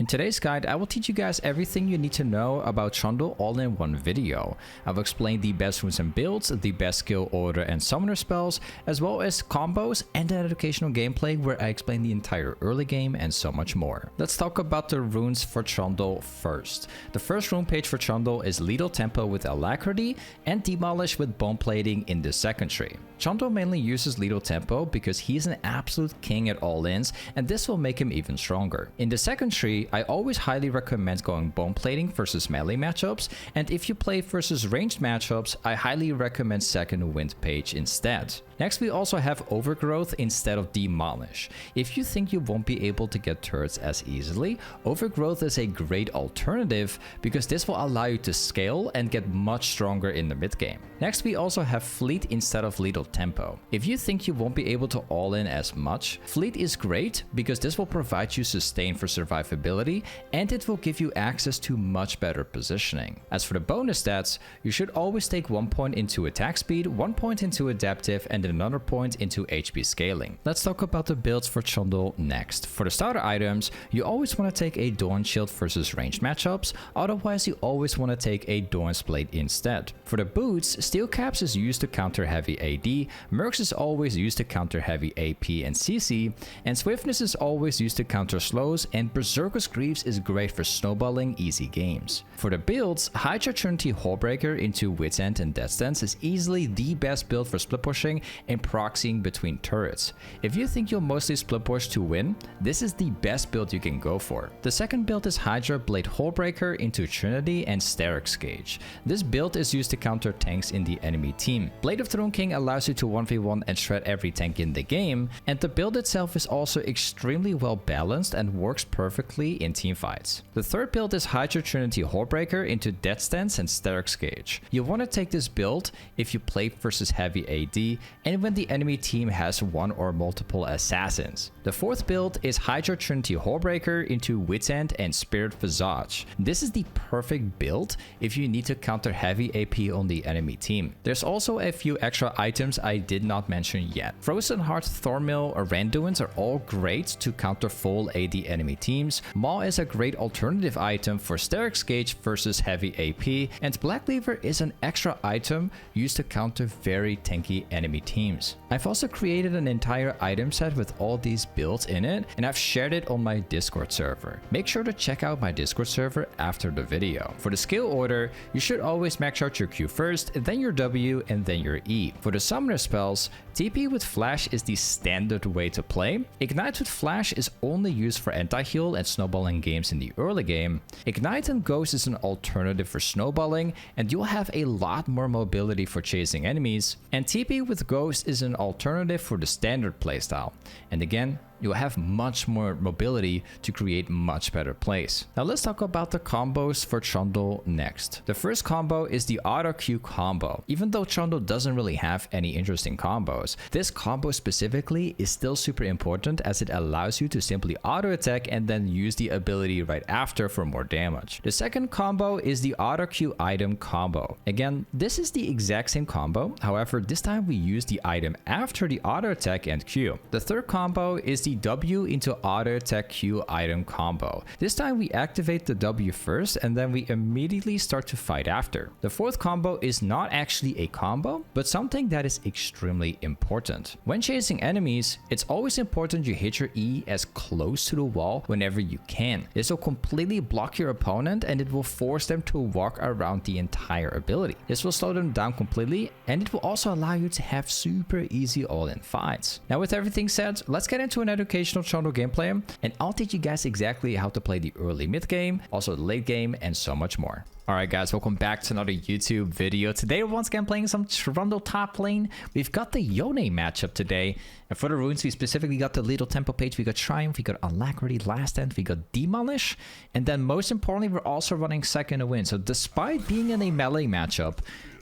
In today's guide, I will teach you guys everything you need to know about Trundle all in one video. I will explain the best runes and builds, the best skill order and summoner spells, as well as combos and an educational gameplay where I explain the entire early game and so much more. Let's talk about the runes for Trundle first. The first rune page for Trundle is Lethal Tempo with Alacrity and Demolish with Bone Plating in the second tree. Trundle mainly uses Lethal Tempo because he's an absolute king at all-ins, and this will make him even stronger. In the second tree, I always highly recommend going Bone Plating versus melee matchups, and if you play versus ranged matchups, I highly recommend second wind page instead. Next, we also have Overgrowth instead of Demolish. If you think you won't be able to get turrets as easily, Overgrowth is a great alternative because this will allow you to scale and get much stronger in the mid game. Next, we also have Fleet instead of Lethal Tempo. If you think you won't be able to all in as much, Fleet is great because this will provide you sustain for survivability and it will give you access to much better positioning. As for the bonus stats, you should always take 1 point into attack speed, 1 point into adaptive, and another point into HP scaling. Let's talk about the builds for Trundle next. For the starter items, you always want to take a Dawn Shield versus ranged matchups, otherwise you always want to take a Dawn's Blade instead. For the boots, Steel Caps is used to counter heavy AD, Mercs is always used to counter heavy AP and CC, and Swiftness is always used to counter slows, and Berserker's Greaves is great for snowballing easy games. For the builds, Hydra Trinity Hullbreaker into Wit's End and Death's Dance is easily the best build for split pushing and proxying between turrets. If you think you'll mostly split push to win, this is the best build you can go for. The second build is Hydra Blade Hullbreaker into Trinity and Sterix Gauge. This build is used to counter tanks in the enemy team. Blade of Throne King allows you to 1v1 and shred every tank in the game, and the build itself is also extremely well balanced and works perfectly in teamfights. The third build is Hydra Trinity Hullbreaker into Death's Dance and Sterix Gauge. You want to take this build if you play versus heavy AD and when the enemy team has one or multiple assassins. The fourth build is Hydra Trinity Hullbreaker into Wit's End and Spirit Visage. This is the perfect build if you need to counter heavy AP on the enemy team. There's also a few extra items I did not mention yet. Frozen Heart, Thornmill, or Randuin's are all great to counter full AD enemy teams. Maw is a great alternative item for Sterix Gauge versus heavy AP, and Black Lever is an extra item used to counter very tanky enemy teams. I've also created an entire item set with all these builds in it, and I've shared it on my Discord server. Make sure to check out my Discord server after the video. For the skill order, you should always max out your Q first, then your W, and then your E. For the summoner spells, TP with Flash is the standard way to play. Ignite with Flash is only used for anti-heal and snowballing games in the early game. Ignite and Ghost is an alternative for snowballing, and you'll have a lot more mobility for chasing enemies. And TP with Ghost is an alternative for the standard playstyle. And again, you'll have much more mobility to create much better plays. Now let's talk about the combos for Trundle next. The first combo is the auto Q combo. Even though Trundle doesn't really have any interesting combos, this combo specifically is still super important as it allows you to simply auto attack and then use the ability right after for more damage. The second combo is the auto Q item combo. Again, this is the exact same combo, however this time we use the item after the auto attack and Q. The third combo is the W into auto attack Q item combo. This time we activate the W first and then we immediately start to fight after. The fourth combo is not actually a combo, but something that is extremely important. When chasing enemies, it's always important you hit your E as close to the wall whenever you can. This will completely block your opponent and it will force them to walk around the entire ability. This will slow them down completely and it will also allow you to have super easy all-in fights. Now with everything said, let's get into an educational Trundle gameplay, and I'll teach you guys exactly how to play the early mid game, also the late game, and so much more. Alright guys, welcome back to another YouTube video. Today we're once again playing some Trundle top lane. We've got the Yone matchup today, and for the runes we specifically got the Lethal Tempo page, we got Triumph, we got Alacrity, Last End, we got Demolish, and then most importantly we're also running second wind. So despite being in a melee matchup,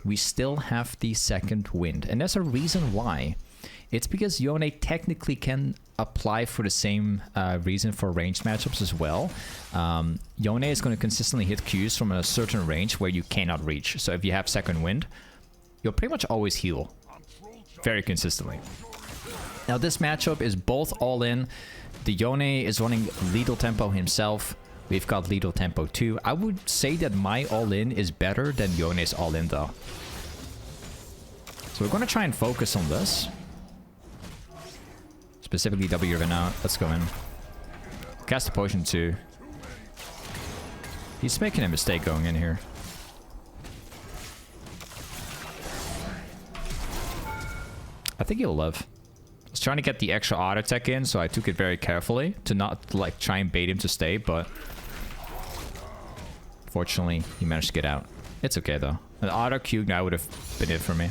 we still have the second wind, and there's a reason why. It's because Yone technically can apply for the same reason for ranged matchups as well. Yone is going to consistently hit Qs from a certain range where you cannot reach. So if you have second wind, you'll pretty much always heal very consistently. Now this matchup is both all in. The Yone is running Lethal Tempo himself, We've got lethal tempo too. I would say that my all-in is better than Yone's all-in though. So we're gonna try and focus on this. Specifically W right now. Let's go in. Cast a potion too. He's making a mistake going in here. I think he'll live. I was trying to get the extra auto attack in, so I took it very carefully to not like try and bait him to stay, but fortunately he managed to get out. It's okay though. An auto Q now would have been it for me.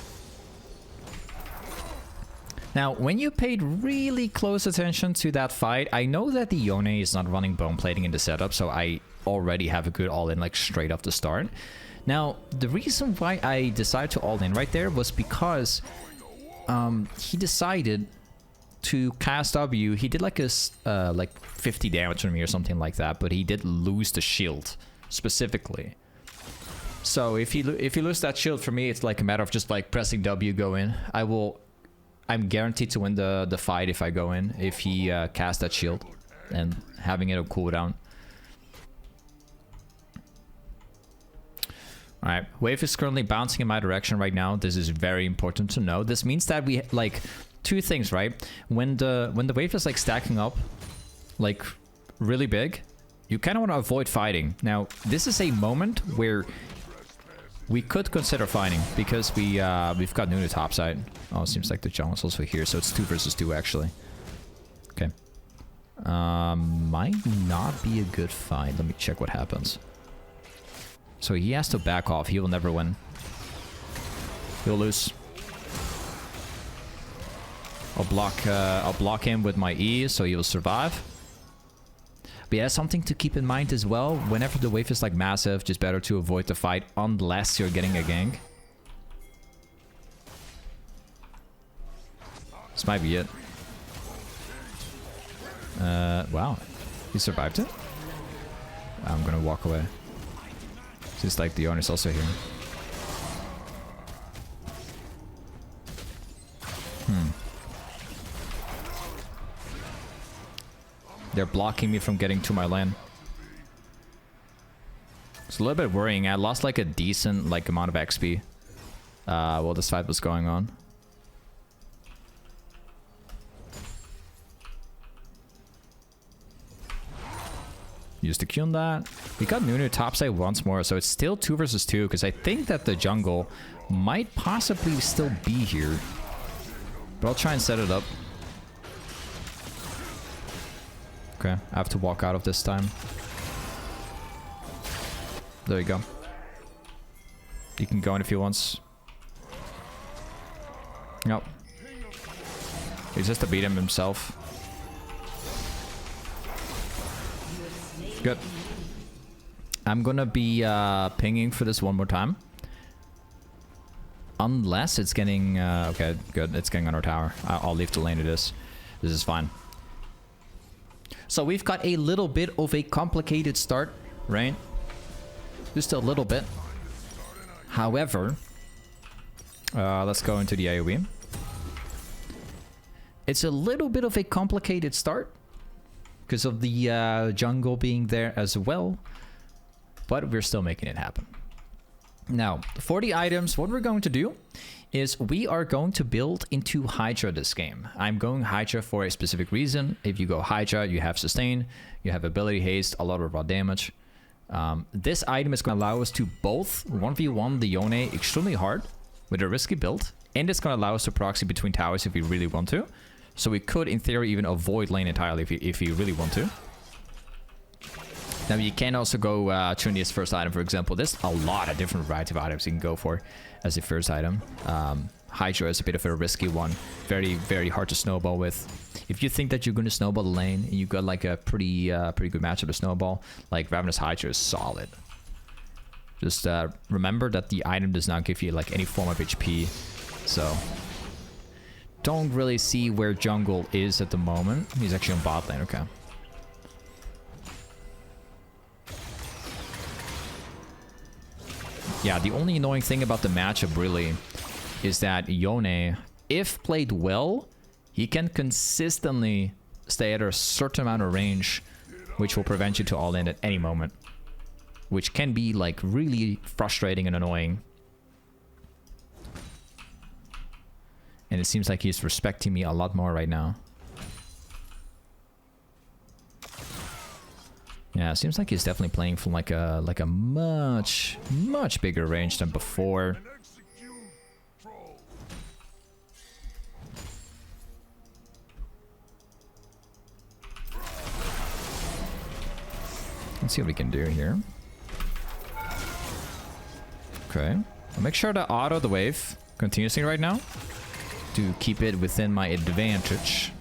Now, when you paid really close attention to that fight, I know that the Yone is not running bone plating in the setup, so I already have a good all-in like straight off the start. Now, the reason why I decided to all-in right there was because he decided to cast W. He did like a like 50 damage on me or something like that, but he did lose the shield specifically. So if he loses that shield for me, it's like a matter of just like pressing W, go in. I'm guaranteed to win the fight if I go in, if he casts that shield and having it a cooldown. Alright, wave is currently bouncing in my direction right now. This is very important to know. This means that we like two things, right? When the wave is like stacking up like really big, you kind of want to avoid fighting. Now, this is a moment where we could consider fighting because we've got Nunu topside. Oh, it seems like the jungle's also here, so it's 2 versus 2 actually. Okay. Might not be a good fight. Let me check what happens. So he has to back off. He will never win. He'll lose. I'll block him with my E, so he will survive. But yeah, something to keep in mind as well. Whenever the wave is like massive, just better to avoid the fight unless you're getting a gank. This might be it. Wow. He survived it? I'm gonna walk away. Seems like the owner's also here. They're blocking me from getting to my lane. It's a little bit worrying. I lost like a decent like amount of XP while this fight was going on. Used to Q on that. We got Nunu topside once more, so it's still 2 versus 2 because I think that the jungle might possibly still be here. But I'll try and set it up. Okay, I have to walk out of this time. There you go. You can go in if he wants. Nope. He's just to beat him himself. Good. I'm gonna be pinging for this one more time. Unless it's getting... okay, good. It's getting on our tower. I'll leave the lane to this. This is fine. So we've got a little bit of a complicated start, right? Just a little bit. However, let's go into the AoE. It's a little bit of a complicated start because of the jungle being there as well, but we're still making it happen. Now, for the items, what we're going to do is we are going to build into Hydra this game. I'm going Hydra for a specific reason. If you go Hydra, you have sustain, you have ability haste, a lot of raw damage. This item is going to allow us to both 1v1 the Yone extremely hard with a risky build, and it's going to allow us to proxy between towers if we really want to. So we could, in theory, even avoid lane entirely if you really want to. Now you can also go Trundle as first item, for example. There's a lot of different variety of items you can go for as a first item. Hydra is a bit of a risky one. Very, very hard to snowball with. If you think that you're going to snowball the lane and you got like a pretty good matchup to snowball, like Ravenous Hydra is solid. Just remember that the item does not give you like any form of HP. So don't really see where jungle is at the moment. He's actually on bot lane, okay. Yeah, the only annoying thing about the matchup really is that Yone, if played well, he can consistently stay at a certain amount of range which will prevent you to all in at any moment, which can be like really frustrating and annoying. And it seems like he's respecting me a lot more right now. Yeah, it seems like he's definitely playing from like a much bigger range than before. Let's see what we can do here. Okay, I'll make sure to auto the wave continuously right now to keep it within my advantage.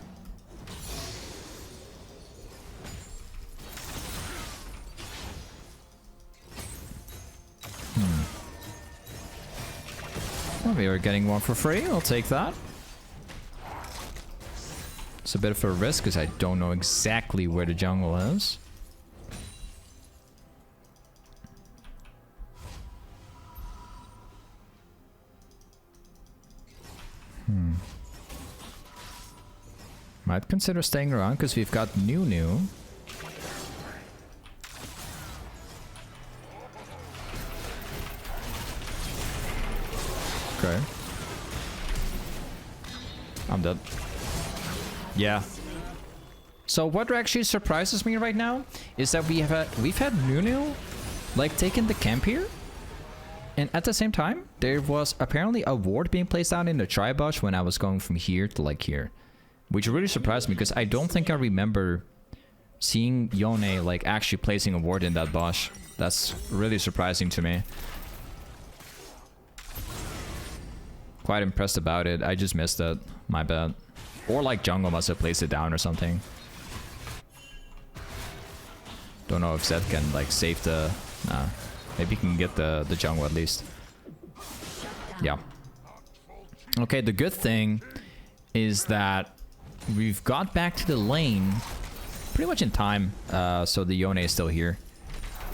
Well, we are getting one for free. I'll take that. It's a bit of a risk because I don't know exactly where the jungle is. Might consider staying around because we've got Nunu. Okay. I'm dead. Yeah. So what actually surprises me right now is that we've had Nunu like taking the camp here, and at the same time there was apparently a ward being placed down in the tri-bush when I was going from here to like here, which really surprised me because I don't think I remember seeing Yone like actually placing a ward in that bush. That's really surprising to me. Quite impressed about it. I just missed it. My bad. Or like jungle must have placed it down or something. Don't know if Zed can like save the... Nah. Maybe he can get the jungle at least. Yeah. Okay, the good thing is that we've got back to the lane pretty much in time. So the Yone is still here.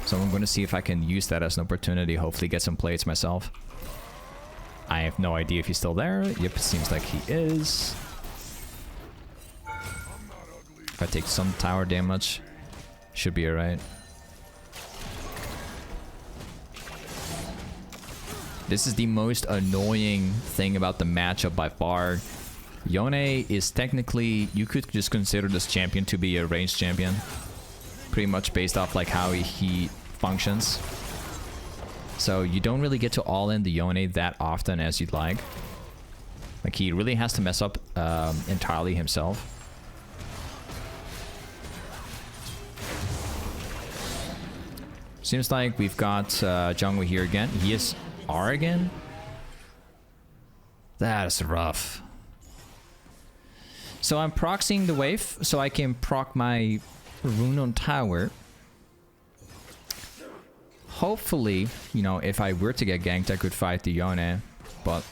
So I'm going to see if I can use that as an opportunity. Hopefully get some plates myself. I have no idea if he's still there. Yep, it seems like he is. If I take some tower damage, should be alright. This is the most annoying thing about the matchup by far. Yone is technically, you could just consider this champion to be a ranged champion. Pretty much based off like how he functions. So you don't really get to all in the Yone that often as you'd like. Like he really has to mess up entirely himself. Seems like we've got jungle here again. He is R again. That is rough. So I'm proxying the wave so I can proc my rune on tower. Hopefully, you know, if I were to get ganked, I could fight the Yone, but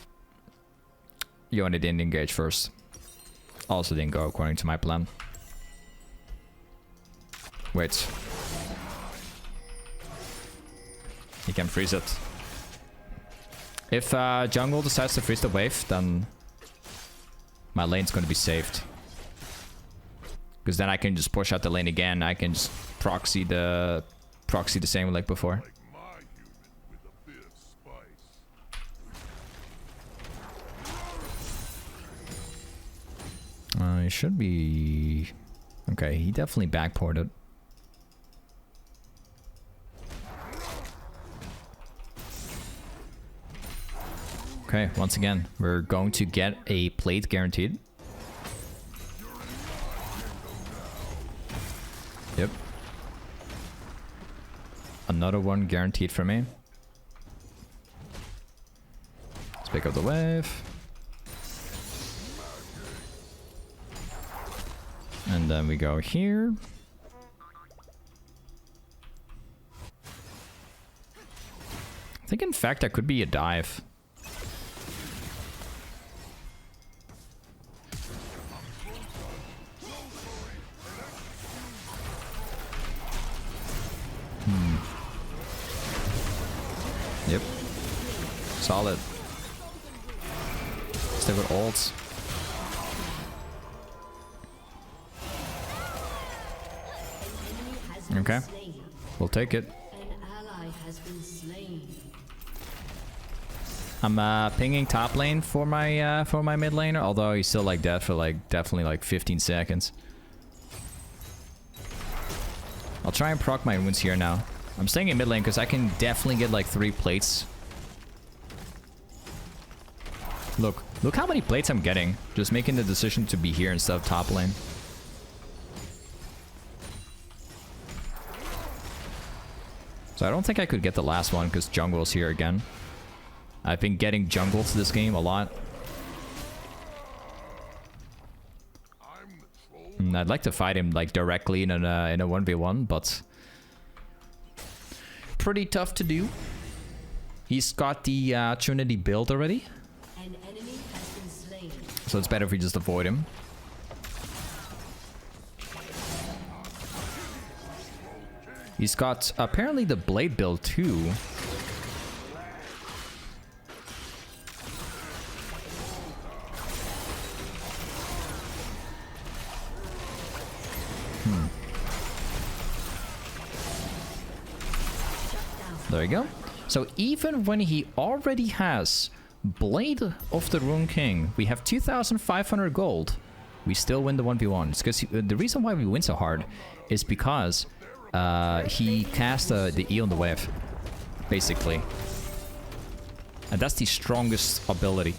Yone didn't engage first. Also didn't go according to my plan. Wait. He can freeze it. If jungle decides to freeze the wave, then my lane's going to be saved. Because then I can just push out the lane again. I can just proxy the same like before. He should be... Okay, he definitely backported. Okay, once again, we're going to get a plate guaranteed. Yep. Another one guaranteed for me. Let's pick up the wave. And then we go here. I think in fact that could be a dive. Yep. Solid. Still with ults. Okay, we'll take it. I'm pinging top lane for my mid laner, although he's still like dead for like definitely like 15 seconds. I'll try and proc my wounds here now. I'm staying in mid lane because I can definitely get like 3 plates. Look how many plates I'm getting. Just making the decision to be here instead of top lane. So I don't think I could get the last one because jungle's here again. I've been getting jungle to this game a lot. And I'd like to fight him like directly in a 1v1, but pretty tough to do. He's got the Trinity build already. An enemy has been slain. So it's better if we just avoid him. He's got apparently the blade build too. There we go. So even when he already has Blade of the Rune King, we have 2,500 gold. We still win the 1v1. It's because the reason why we win so hard is because he cast the E on the wave, basically. And that's the strongest ability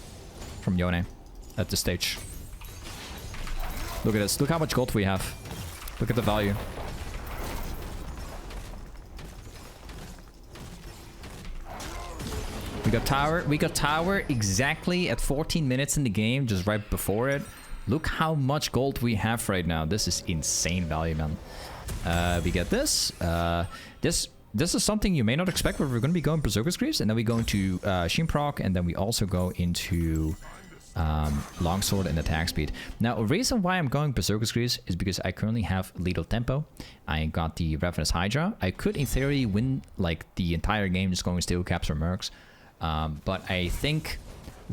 from Yone at this stage. Look at this. Look how much gold we have. Look at the value. We got tower exactly at 14 minutes in the game, just right before it. Look how much gold we have right now. This is insane value, man. We get this. This is something you may not expect, but we're going to be going Berserker's Greaves, and then we go into Shimproc, and then we also go into Longsword and attack speed. Now, the reason why I'm going Berserker's Greaves is because I currently have Lethal Tempo. I got the Ravenous Hydra. I could, in theory, win like the entire game just going Steel Caps or Mercs. But I think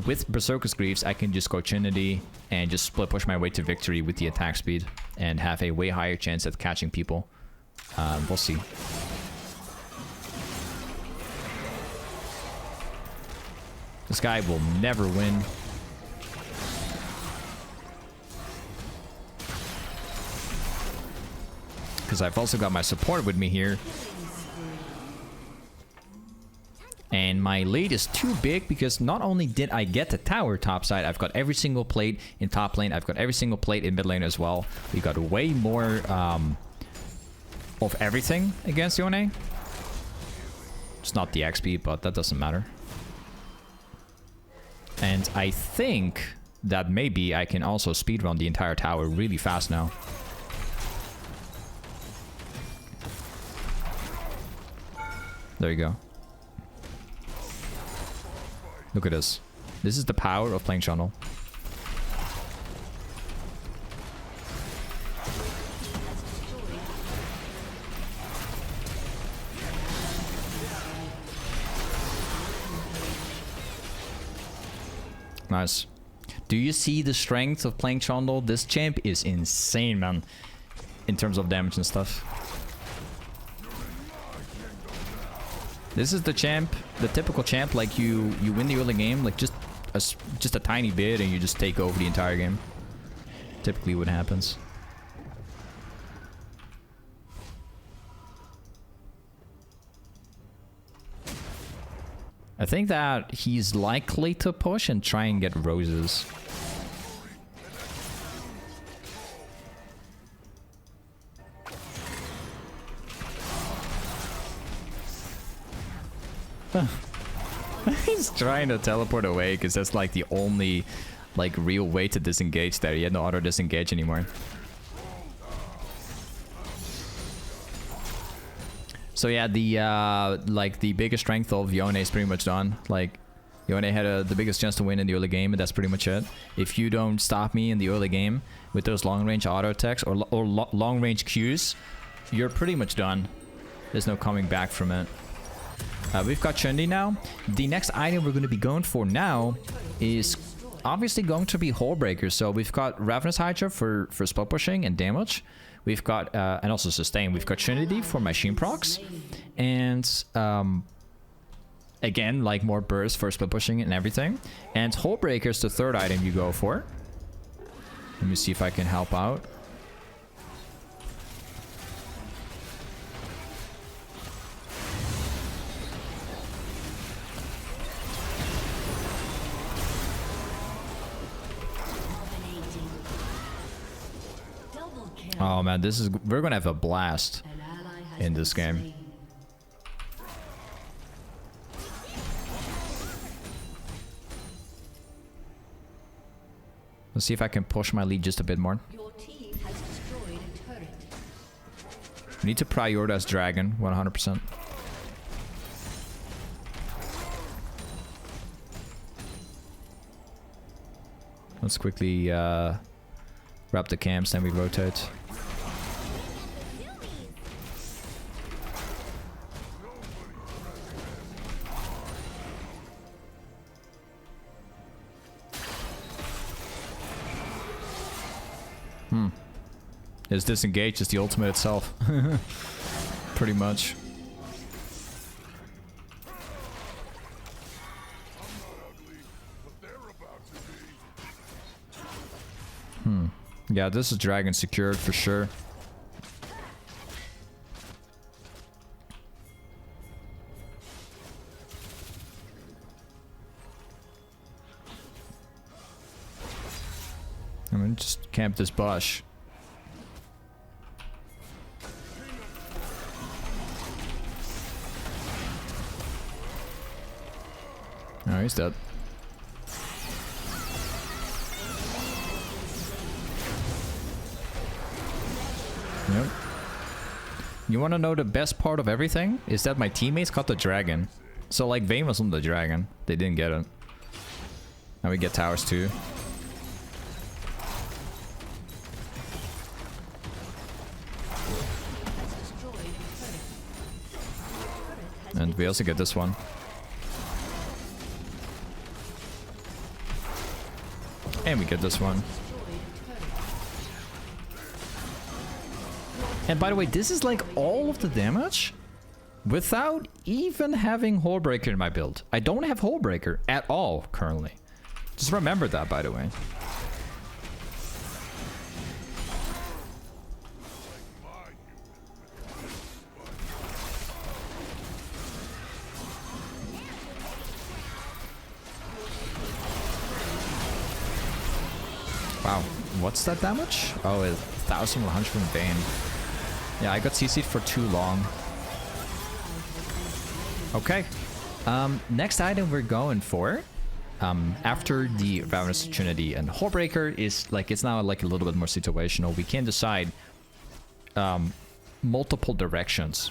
with Berserker's Greaves, I can just go Trinity and just split push my way to victory with the attack speed and have a way higher chance at catching people. We'll see. This guy will never win. Because I've also got my support with me here. And my lead is too big because not only did I get the tower topside, I've got every single plate in top lane. I've got every single plate in mid lane as well. We got way more of everything against Yone. It's not the XP, but that doesn't matter. And I think that maybe I can also speedrun the entire tower really fast now. There you go. Look at this. This is the power of playing Trundle. Nice. Do you see the strength of playing Trundle? This champ is insane, man. In terms of damage and stuff. This is the champ, the typical champ, like you win the early game, like just a tiny bit and you just take over the entire game. Typically what happens. I think that he's likely to push and try and get roses. He's trying to teleport away because that's like the only like real way to disengage there. He had no auto disengage anymore. So yeah, the like the biggest strength of Yone is pretty much done. Like Yone had the biggest chance to win in the early game, and that's pretty much it. If you don't stop me in the early game with those long range auto attacks or long range Qs, you're pretty much done. There's no coming back from it. We've got Trinity now. The next item we're going to be going for now is obviously going to be Hullbreaker. So we've got Ravenous Hydra for spell pushing and damage. We've got, and also sustain, we've got Trinity for machine procs. And, again, like more burst for split pushing and everything. And Hullbreaker is the third item you go for. Let me see if I can help out. Oh man, we're gonna have a blast in this game. Let's see if I can push my lead just a bit more. Your team has destroyed a turret. We need to prioritize Dragon 100%. Let's quickly wrap the camps, then we rotate. Is disengage is the ultimate itself. Pretty much. Yeah, this is Dragon secured for sure. I'm gonna just camp this bush. Oh, he's dead. Yep. You want to know the best part of everything? Is that my teammates got the dragon. So like Vayne was on the dragon. They didn't get it. Now we get towers too. And we also get this one. And we get this one. And by the way, this is like all of the damage without even having Hullbreaker in my build. I don't have Hullbreaker at all currently. Just remember that, by the way. Wow, what's that damage? Oh, it's 1100 from Vayne. Yeah, I got CC'd for too long. Okay. Next item we're going for, after the Ravenous Trinity and Hullbreaker, is like, it's now like a little bit more situational. We can decide multiple directions.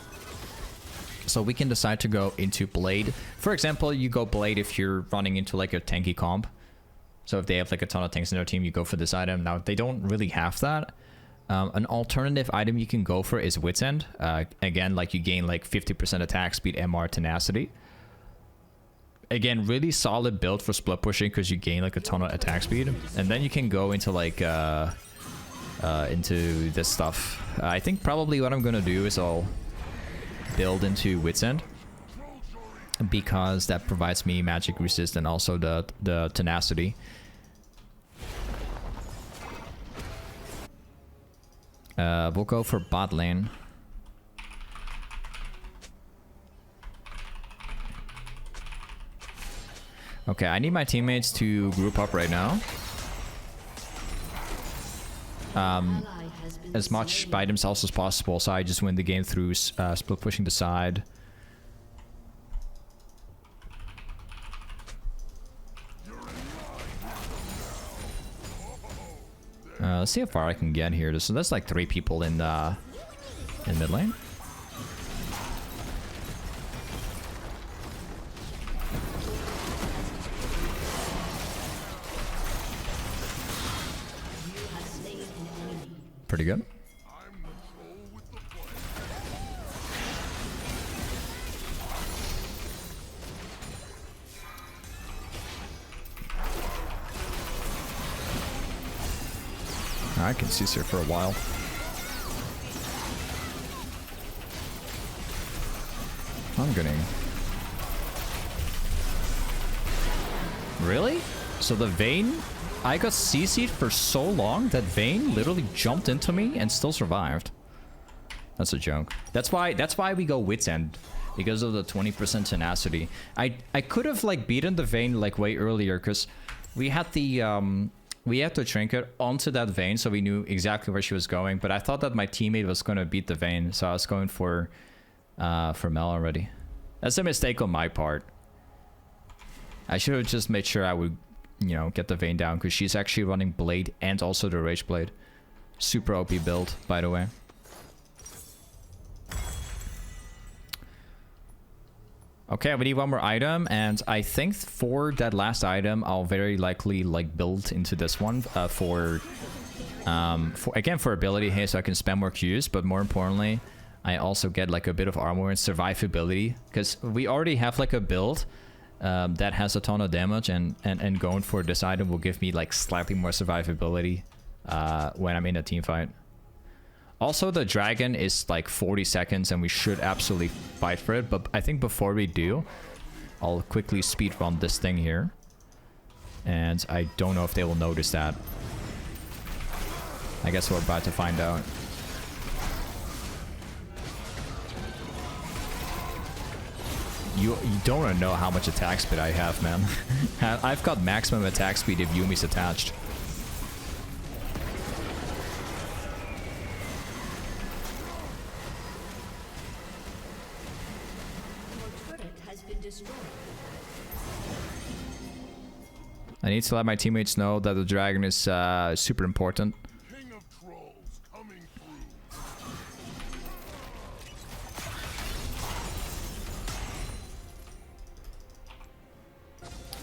So we can decide to go into Blade. For example, you go Blade if you're running into like a tanky comp. So if they have like a ton of tanks in their team, you go for this item. Now, they don't really have that. An alternative item you can go for is Wit's End. Again, like you gain like 50% attack speed, MR, tenacity. Again, really solid build for split pushing because you gain like a ton of attack speed. And then you can go into like into this stuff. I think probably what I'm gonna do is I'll build into Wit's End, because that provides me magic resist and also the tenacity. We'll go for bot lane. Okay, I need my teammates to group up right now. As much by themselves as possible, so I just win the game through split pushing the side. Let's see how far I can get here. So that's like 3 people in mid lane. Pretty good. I can see here for a while. Hungering. Really? So the Vayne, I got CC'd for so long that Vayne literally jumped into me and still survived. That's a joke. That's why we go Wit's End, because of the 20% tenacity. I could have like beaten the Vayne like way earlier, because we had the trinket onto that Vayne, so we knew exactly where she was going. But I thought that my teammate was gonna beat the Vayne, so I was going for Mel already. That's a mistake on my part. I should have just made sure I would, you know, get the Vayne down, because she's actually running Blade and also the Rage Blade. Super OP build, by the way. Okay, we need one more item, and I think for that last item, I'll very likely like build into this one for ability haste, so I can spam more Qs, but more importantly, I also get like a bit of armor and survivability, because we already have like a build that has a ton of damage, and going for this item will give me like slightly more survivability when I'm in a team fight. Also, the dragon is like 40 seconds and we should absolutely fight for it. But I think before we do, I'll quickly speedrun this thing here. And I don't know if they will notice that. I guess we're about to find out. You don't know how much attack speed I have, man. I've got maximum attack speed if Yumi's attached. I need to let my teammates know that the dragon is super important. King of trolls coming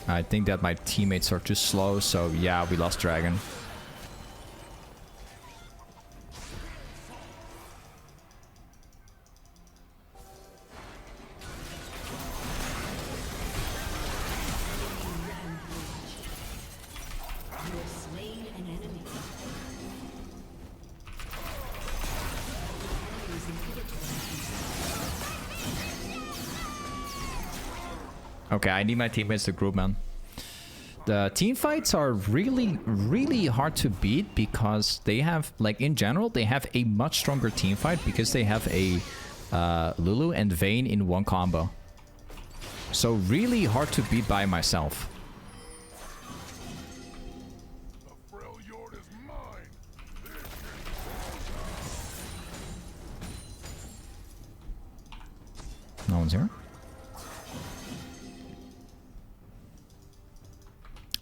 through. I think that my teammates are too slow, so yeah, we lost dragon. Okay, I need my teammates to group, man. The team fights are really, really hard to beat because they have, like in general, they have a much stronger team fight because they have a Lulu and Vayne in one combo. So really hard to beat by myself. The Freljord is mine. No one's here?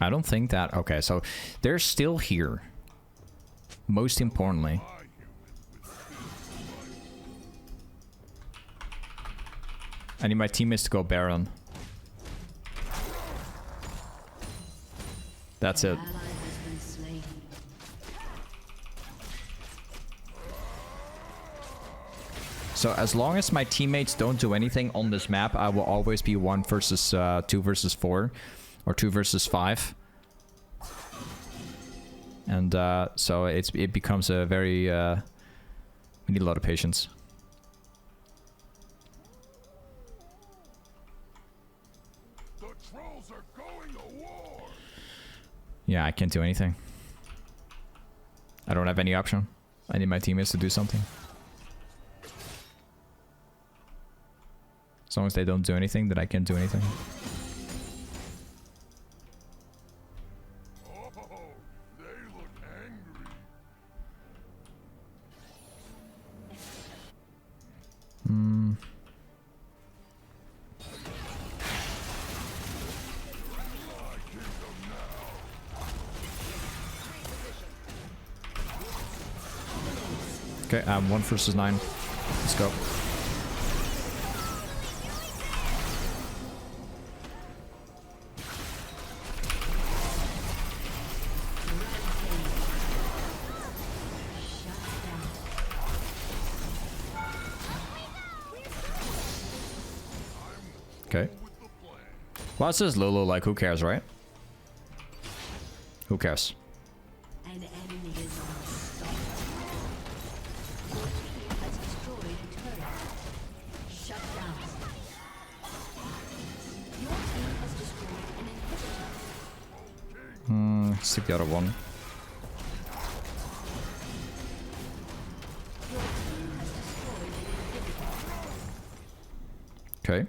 I don't think that... Okay, so they're still here. Most importantly. I need my teammates to go Baron. That's it. So as long as my teammates don't do anything on this map, I will always be 1 versus 2 versus 4. Or 2 versus 5. And so it becomes a very... we need a lot of patience. The trolls are going to war. Yeah, I can't do anything. I don't have any option. I need my teammates to do something. As long as they don't do anything, then I can't do anything. Okay, 1 versus 9. Let's go. Okay. Well, it says Lulu, like, who cares, right? Who cares? An enemy is unstoppable. Your team has destroyed a turret. Shut down. Stick the other one. Okay.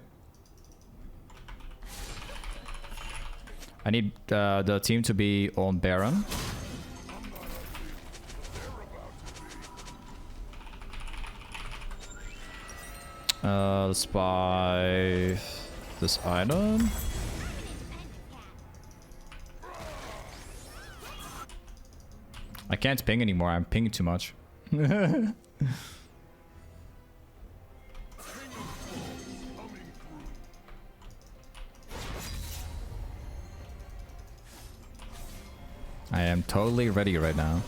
I need the team to be on Baron. Let's buy this item. I can't ping anymore. I'm pinging too much. I am totally ready right now.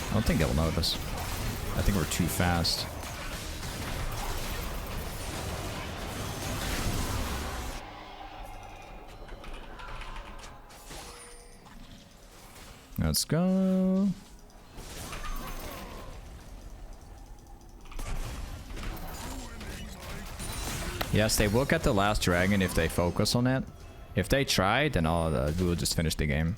I don't think they'll notice. I think we're too fast. Let's go. Yes, they will get the last dragon if they focus on it. If they try, then we'll just finish the game.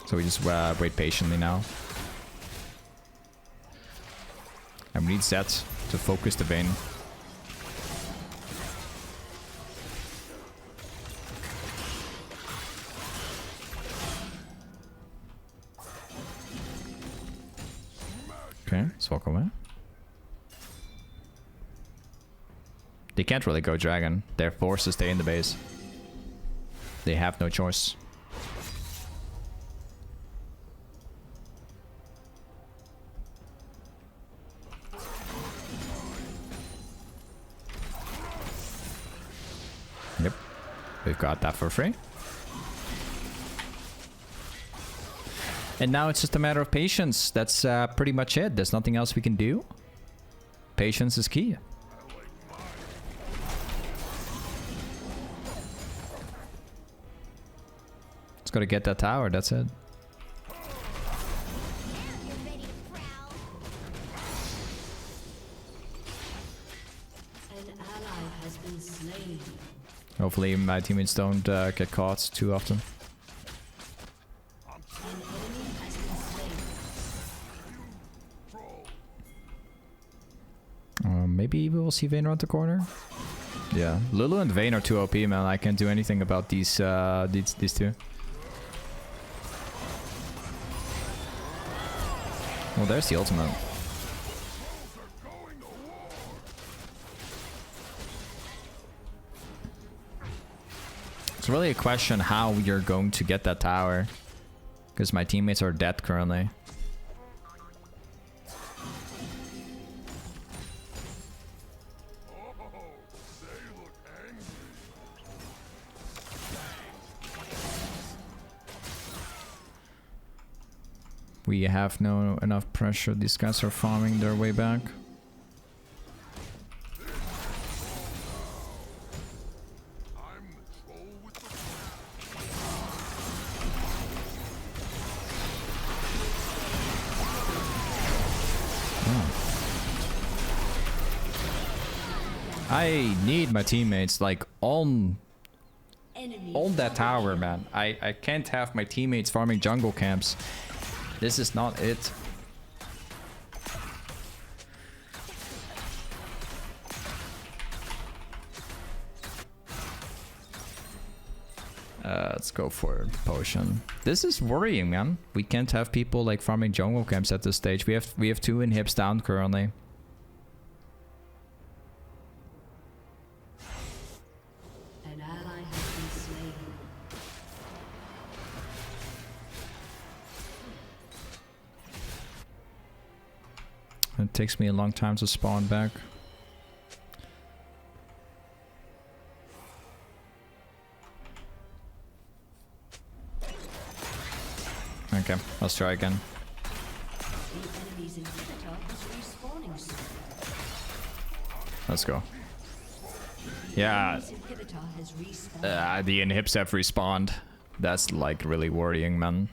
So we just wait patiently now. And we need Zed to focus the Bane. Okay, let's walk away. They can't really go dragon. They're forced to stay in the base. They have no choice. Yep, we've got that for free. And now it's just a matter of patience. That's pretty much it. There's nothing else we can do. Patience is key. Just gotta get that tower, that's it. Hopefully my teammates don't get caught too often. Maybe we will see Vayne around the corner. Yeah, Lulu and Vayne are too OP, man. I can't do anything about these two. Well, there's the ultimate. It's really a question how you're going to get that tower, because my teammates are dead currently. We have no enough pressure. These guys are farming their way back. I need my teammates like on that tower, man. I can't have my teammates farming jungle camps. This is not it. Let's go for potion. This is worrying, man. We can't have people like farming jungle camps at this stage. We have 2 inhibs down currently. An ally has been slain. It takes me a long time to spawn back. Okay, let's try again. The enemy's inhibitor is respawning soon. Let's go. Yeah, Enemy's inhibitor has respawned. the inhibs have respawned. That's like really worrying, man.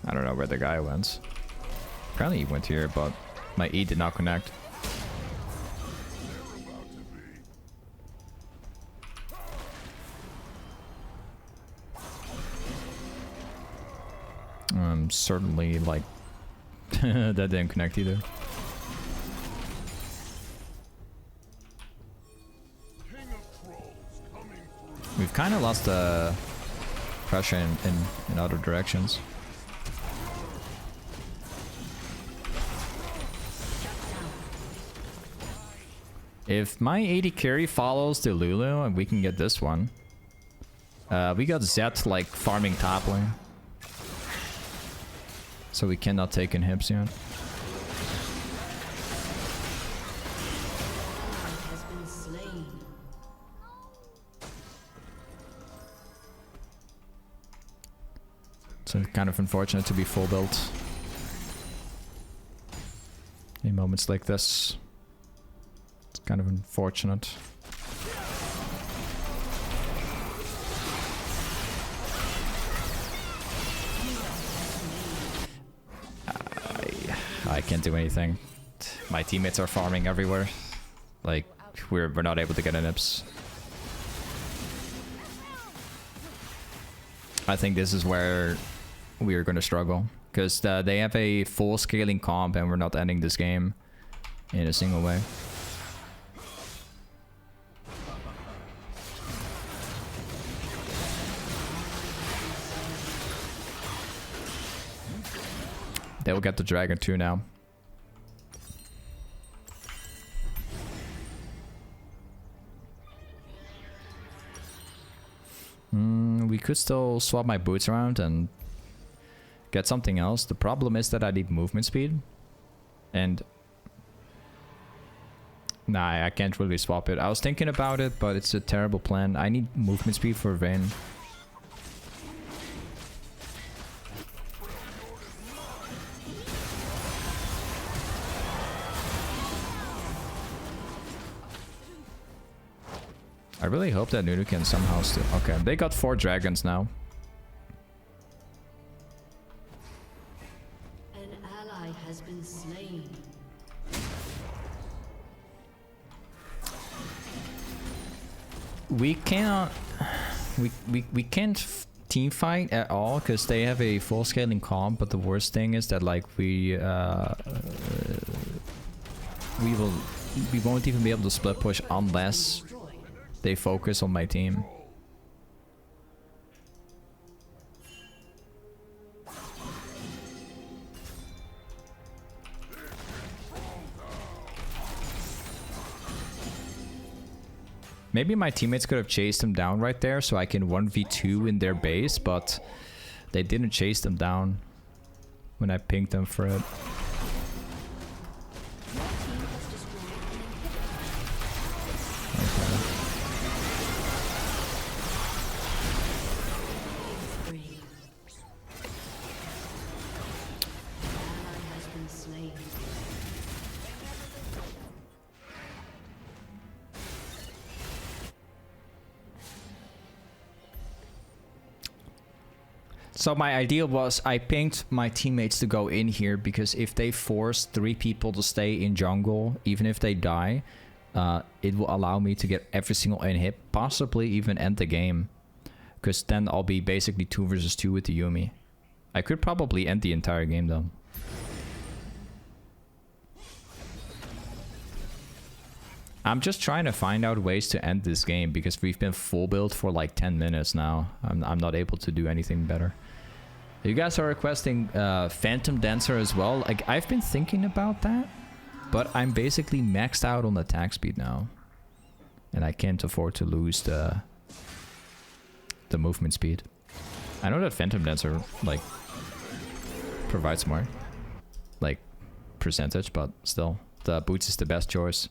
I don't know where the guy went. Apparently he went here, but my E did not connect. Certainly like that didn't connect either. We've kind of lost the pressure in other directions. If my 80 carry follows the Lulu and we can get this one. We got Zed like farming Toplane. So we cannot take inhibs yet. So kind of unfortunate to be full build in moments like this. It's kind of unfortunate. I can't do anything. My teammates are farming everywhere. Like we're not able to get inhibs. I think this is where we are going to struggle, because they have a full scaling comp and we're not ending this game in a single way. They will get the dragon too now. We could still swap my boots around and get something else. The problem is that I need movement speed. And nah, I can't really swap it. I was thinking about it, but it's a terrible plan. I need movement speed for Vayne. I really hope that Nunu can somehow still... Okay, they got 4 dragons now. An ally has been slain. We cannot... We can't team fight at all because they have a full scaling comp, but the worst thing is that like we won't even be able to split push unless they focus on my team. Maybe my teammates could have chased them down right there so I can 1v2 in their base, but they didn't chase them down when I pinged them for it. So my idea was I pinged my teammates to go in here because if they force 3 people to stay in jungle, even if they die, it will allow me to get every single inhib, possibly even end the game. Because then I'll be basically 2 versus 2 with the Yuumi. I could probably end the entire game though. I'm just trying to find out ways to end this game because we've been full build for like 10 minutes now. I'm not able to do anything better. You guys are requesting Phantom Dancer as well. Like I've been thinking about that, but I'm basically maxed out on attack speed now, and I can't afford to lose the movement speed. I know that Phantom Dancer like provides more like percentage, but still the boots is the best choice.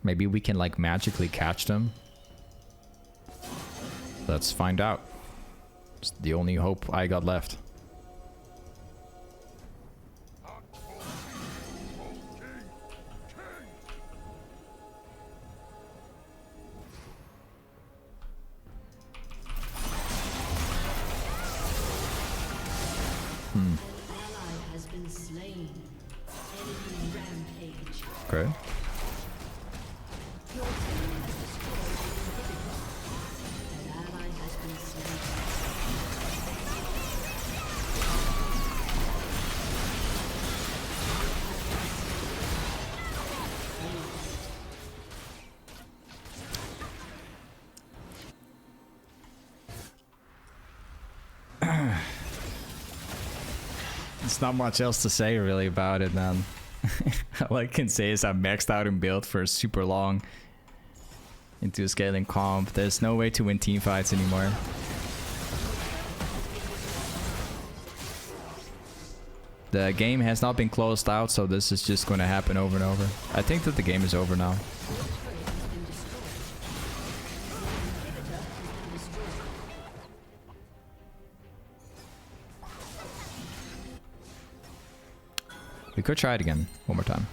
Maybe we can like magically catch them. Let's find out. It's the only hope I got left. Okay. There's not much else to say really about it, man. All I can say is I'm maxed out in build for super long into a scaling comp. There's no way to win team fights anymore. The game has not been closed out, so this is just going to happen over and over. I think that the game is over now. We could try it again, one more time.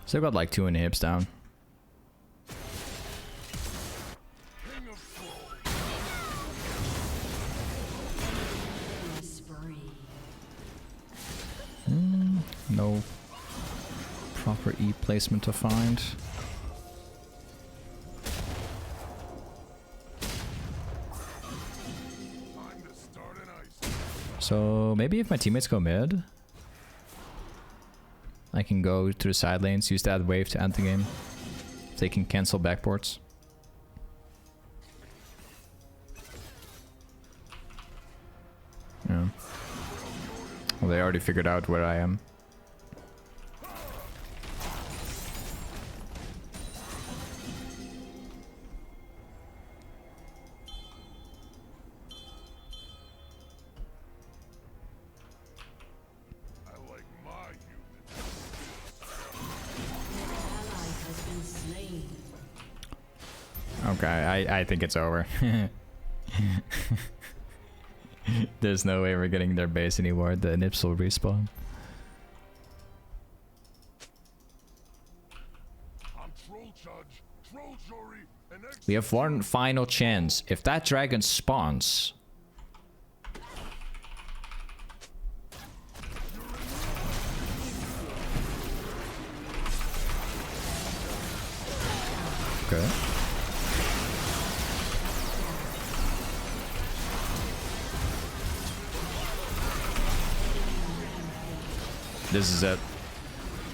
Still got like 2 inhibs down. No proper E placement to find. So maybe if my teammates go mid, I can go through the side lanes, use that wave to end the game. If they can cancel backboards. Yeah. Well, they already figured out where I am. Okay, I think it's over. There's no way we're getting their base anymore. The nips will respawn. We have one final chance. If that dragon spawns... Okay. This is it.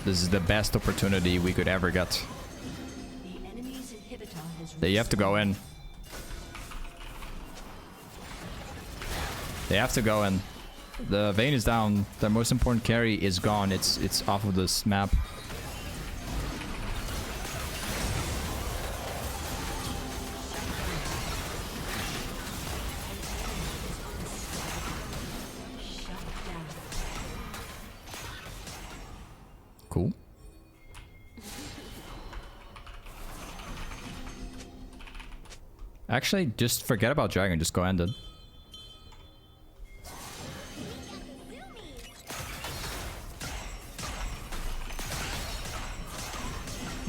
This is the best opportunity we could ever get. You have to go in. They have to go in. The Vayne is down. Their most important carry is gone. It's off of this map. Cool. Actually, just forget about dragon. Just go end it.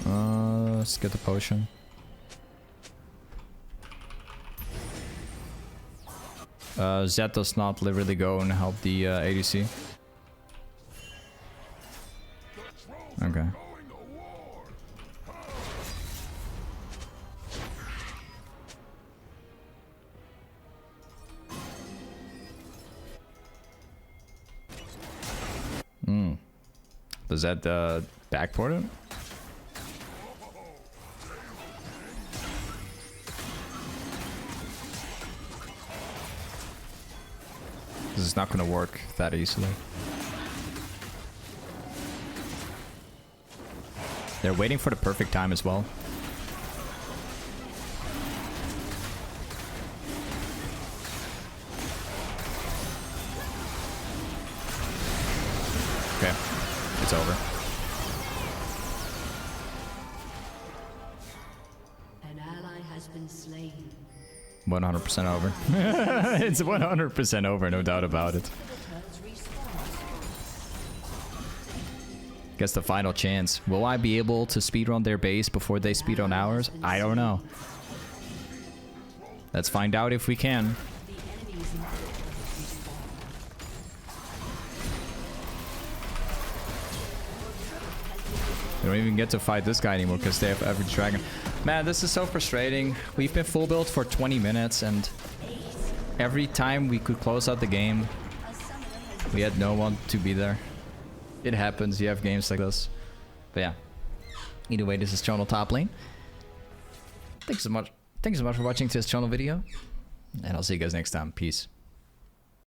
Let's get the potion. Zed does not really go and help the ADC. Okay. Does that backport it? This is not gonna work that easily. They're waiting for the perfect time as well. been slain. 100% over. It's 100% over, no doubt about it. Inhibitors respawn. Guess the final chance. Will I be able to speedrun their base before they speedrun ours? I don't know. Let's find out if we can. The enemy's inhibitors respawn. We don't even get to fight this guy anymore because they have every dragon. Man, this is so frustrating. We've been full build for 20 minutes and every time we could close out the game, we had no one to be there. It happens, you have games like this. But yeah. Either way, this is Trundle Toplane. Thanks so much for watching this channel video. And I'll see you guys next time. Peace.